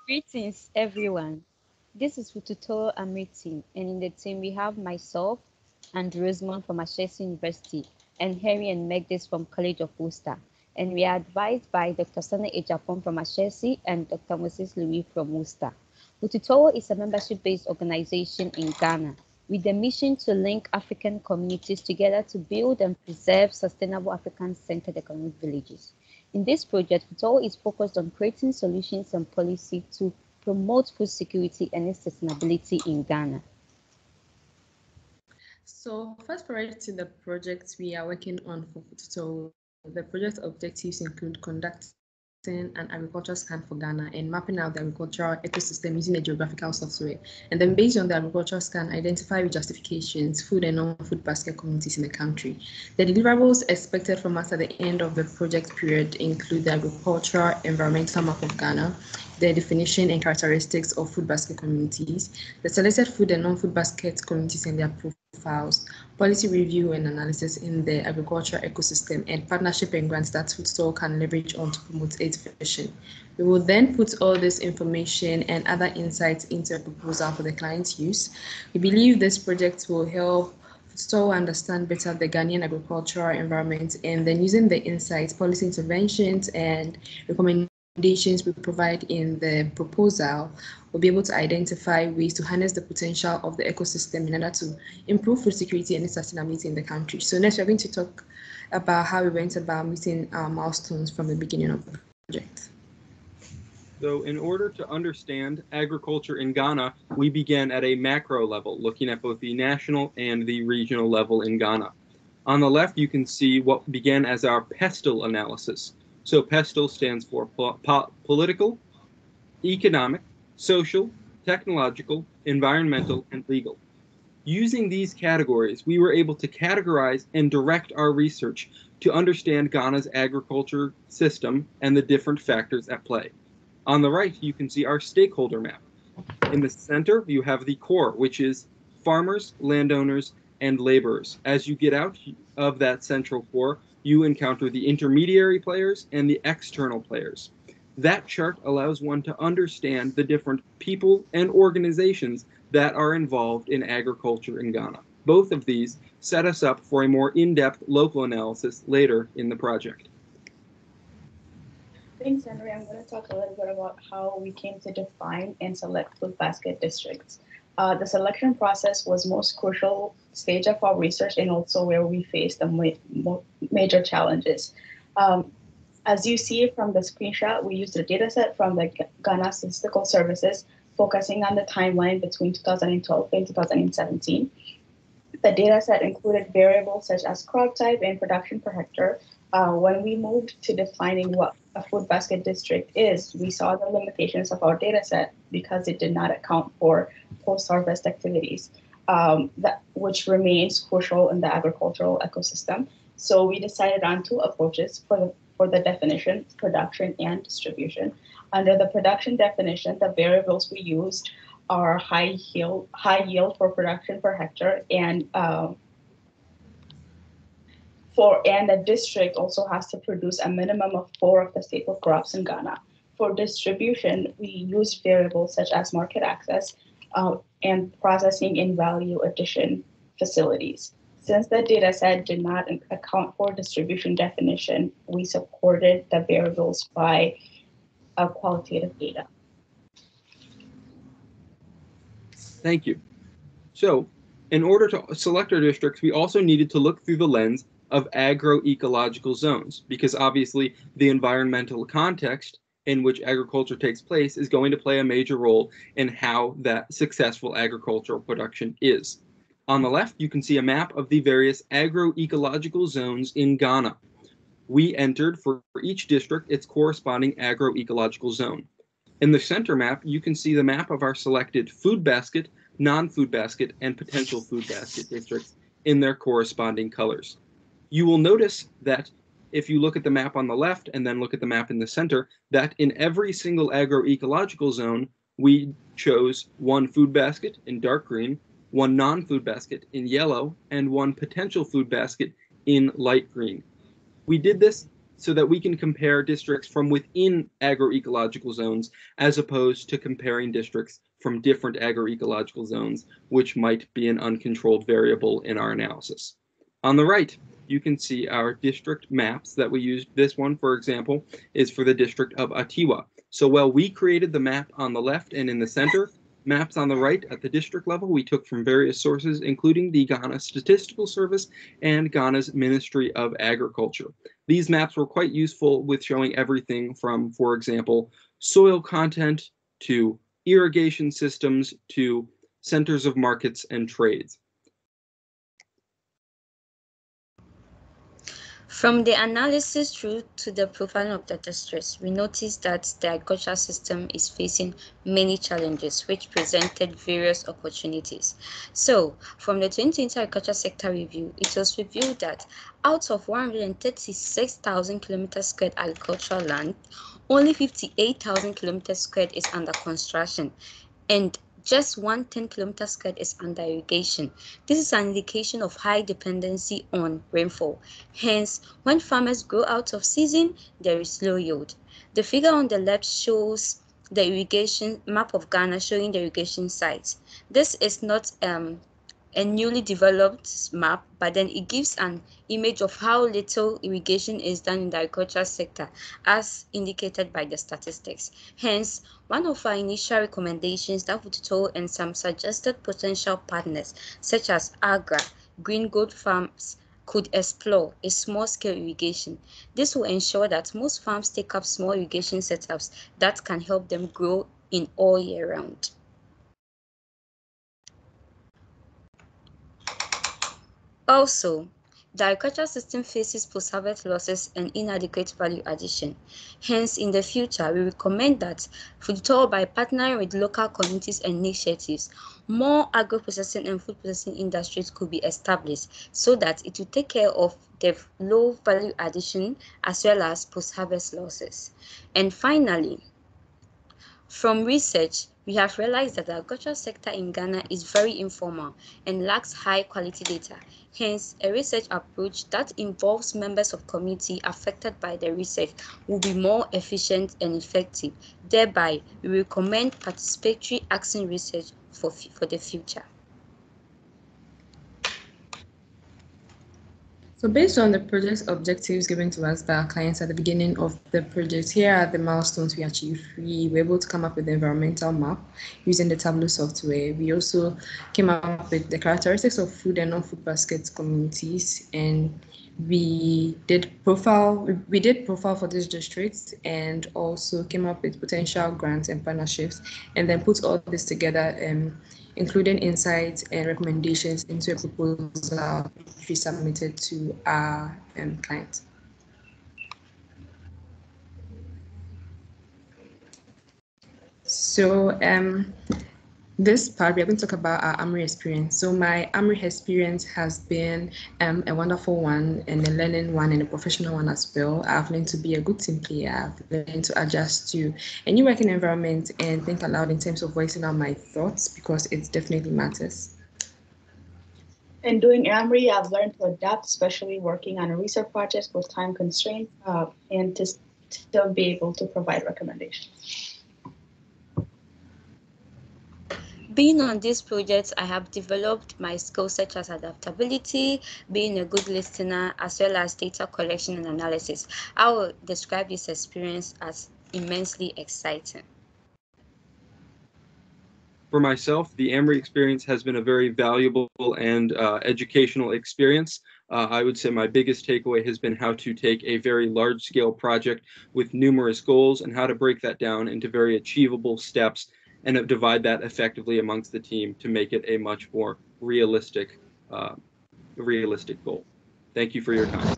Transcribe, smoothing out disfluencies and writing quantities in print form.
Greetings, everyone. This is Fututorwo team, and in the team we have myself and Rosemont from Ashesi University, and Henry and Megdis from College of Worcester. And we are advised by Dr. Sana Ejapon from Ashesi and Dr. Moses Louis from Worcester. Fututorwo is a membership-based organization in Ghana with the mission to link African communities together to build and preserve sustainable African-centered economic villages. In this project, Fututorwo is focused on creating solutions and policy to promote food security and sustainability in Ghana. So first priority to the project we are working on for Fututorwo, the project objectives include conducting an agricultural scan for Ghana and mapping out the agricultural ecosystem using a geographical software. And then based on the agricultural scan, identify with justifications, food and non-food basket communities in the country. The deliverables expected from us at the end of the project period include the agricultural environmental map of Ghana, the definition and characteristics of food basket communities, the selected food and non-food basket communities and their profiles, policy review and analysis in the agricultural ecosystem, and partnership and grants that Foodstore can leverage on to promote its vision. We will then put all this information and other insights into a proposal for the client's use. We believe this project will help Foodstore understand better the Ghanaian agricultural environment, and then using the insights, policy interventions, and recommendations we provide in the proposal, we'll be able to identify ways to harness the potential of the ecosystem in order to improve food security and sustainability in the country. So next, we're going to talk about how we went about meeting our milestones from the beginning of the project. So in order to understand agriculture in Ghana, we began at a macro level, looking at both the national and the regional level in Ghana. On the left, you can see what began as our PESTLE analysis. So PESTLE stands for political, economic, social, technological, environmental, and legal. Using these categories, we were able to categorize and direct our research to understand Ghana's agriculture system and the different factors at play. On the right, you can see our stakeholder map. In the center, you have the core, which is farmers, landowners, and laborers. As you get out of that central core, you encounter the intermediary players and the external players. That chart allows one to understand the different people and organizations that are involved in agriculture in Ghana. Both of these set us up for a more in-depth local analysis later in the project. Thanks, Henry. I'm going to talk a little bit about how we came to define and select food basket districts. The selection process was most crucial stage of our research and also where we faced the major challenges. As you see from the screenshot, we used a data set from the Ghana Statistical Services focusing on the timeline between 2012 and 2017. The data set included variables such as crop type and production per hectare. When we moved to defining what a food basket district is, we saw the limitations of our data set because it did not account for post-harvest activities, which remains crucial in the agricultural ecosystem. So we decided on two approaches for the definition, production and distribution. Under the production definition, the variables we used are high yield for production per hectare, and the district also has to produce a minimum of 4 of the staple crops in Ghana. For distribution, we use variables such as market access and processing and value addition facilities. Since the data set did not account for distribution definition, we supported the variables by qualitative data. Thank you. So, in order to select our districts, we also needed to look through the lens of agroecological zones, because obviously the environmental context in which agriculture takes place is going to play a major role in how that successful agricultural production is. On the left, you can see a map of the various agroecological zones in Ghana. We entered for each district its corresponding agroecological zone. In the center map, you can see the map of our selected food basket, non-food basket, and potential food basket districts in their corresponding colors. You will notice that if you look at the map on the left and then look at the map in the center, that in every single agroecological zone, we chose one food basket in dark green, one non-food basket in yellow, and one potential food basket in light green. We did this so that we can compare districts from within agroecological zones as opposed to comparing districts from different agroecological zones, which might be an uncontrolled variable in our analysis. On the right, you can see our district maps that we used. This one, for example, is for the district of Atiwa. So while we created the map on the left and in the center, maps on the right at the district level we took from various sources, including the Ghana Statistical Service and Ghana's Ministry of Agriculture. These maps were quite useful with showing everything from, for example, soil content to irrigation systems to centers of markets and trades. From the analysis through to the profiling of the districts, we noticed that the agricultural system is facing many challenges, which presented various opportunities. So, from the 2020 agriculture sector review, it was revealed that out of 136,000 kilometers squared agricultural land, only 58,000 kilometers squared is under construction, and just 110 kilometers squared is under irrigation. This is an indication of high dependency on rainfall. Hence, when farmers grow out of season, there is low yield. The figure on the left shows the irrigation map of Ghana showing the irrigation sites. This is not a newly developed map, but then it gives an image of how little irrigation is done in the agricultural sector, as indicated by the statistics. Hence, one of our initial recommendations that Fututorwo and some suggested potential partners, such as Agra, Green Gold Farms, could explore a small-scale irrigation. This will ensure that most farms take up small irrigation setups that can help them grow in all year round. Also, the agricultural system faces post-harvest losses and inadequate value addition. Hence, in the future, we recommend that Fututorwo, by partnering with local communities and initiatives, more agro-processing and food processing industries could be established so that it will take care of the low value addition as well as post-harvest losses. And finally, from research, we have realized that the agricultural sector in Ghana is very informal and lacks high-quality data. Hence, a research approach that involves members of community affected by the research will be more efficient and effective. Thereby, we recommend participatory action research for the future. So based on the project's objectives given to us by our clients at the beginning of the project, here are the milestones we achieved. We were able to come up with the environmental map using the Tableau software. We also came up with the characteristics of food and non-food basket communities, and we did profile for these districts and also came up with potential grants and partnerships, and then put all this together, including insights and recommendations into a proposal which we submitted to our client. So this part, we are going to talk about our AMRI experience. So my AMRI experience has been a wonderful one and a learning one and a professional one as well. I've learned to be a good team player. I've learned to adjust to a new working environment and think aloud in terms of voicing out my thoughts, because it definitely matters. In doing AMRI, I've learned to adapt, especially working on a research project with time constraints, and to still be able to provide recommendations. Being on these projects, I have developed my skills such as adaptability, being a good listener, as well as data collection and analysis. I will describe this experience as immensely exciting. For myself, the AMRI experience has been a very valuable and educational experience. I would say my biggest takeaway has been how to take a very large-scale project with numerous goals and how to break that down into very achievable steps and divide that effectively amongst the team to make it a much more realistic goal. Thank you for your time.